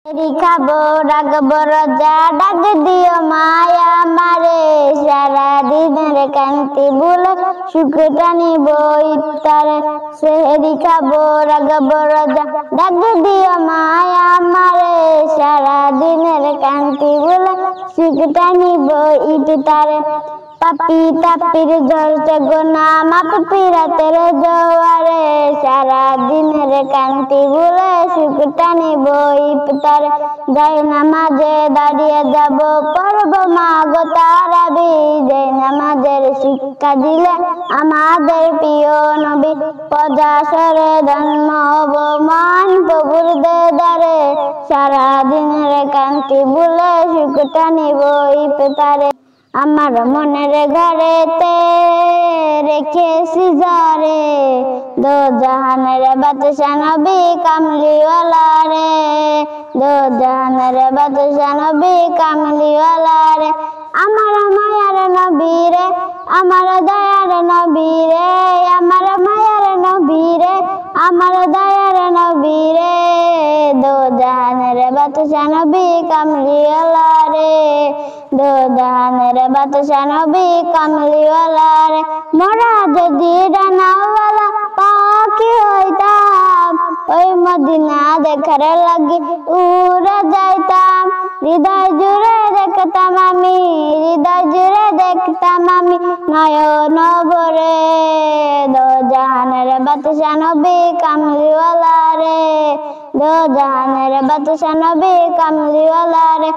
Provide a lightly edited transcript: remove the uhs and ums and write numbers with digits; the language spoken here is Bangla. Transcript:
খাবো রাখবো রোজা ডাক দিও মায়া মারে সারা দিনের কান্তি বলে সুখটা নিব ইফতারে সেহরি খাবো রাখবো রোজা ডাক দিও মায়া মারে সারা দিনের কান্তি বলে সুখটা নিব ইফতারে পাপি তাপির ঝরছে গোনা মাপ পিরাতের জোয়ারে সারা দিনের কান্তি বলে সুখটা নিব ইফতারে যাই নামাজে দাঁড়িয়ে যাব পড়ব মা গো তারাবি যাই নামাজের শিক্ষা দিলে আমাদের প্রিয় নবী পদাসরে জন্ম হব মান প্রভুর দেদারে সারা দিনের কান্তি বলে সুখটা নিব ইফতারে আমার মনের ঘরেতে রেখেছি যারে দো জাহানের বাদশা নবী কামলিওয়ালা রে দো জাহানের বাদশা নবী কামলিওয়ালা রে আমার মায়ার নবী রে আমার দয়ার নবী রে আমার মায়ার নবী রে আমার দয়ার নবী রে দো জাহানের বাদশা নবী কামলিওয়ালা রে দো জাহানের বাদশা নবী কামলিওয়ালা রে মোরা যদি ডানাওয়ালা পাখি হইতাম ওই মদিনা দেখার লাগি উড়ে যাইতাম হৃদয় জুড়ে দেখতাম আমি হৃদয় জুড়ে দেখতাম আমি নয়ন ভরে দো জাহানের বাদশা নবী কামলিওয়ালা রে দো জাহানের বাদশা নবী কামলিওয়ালা রে।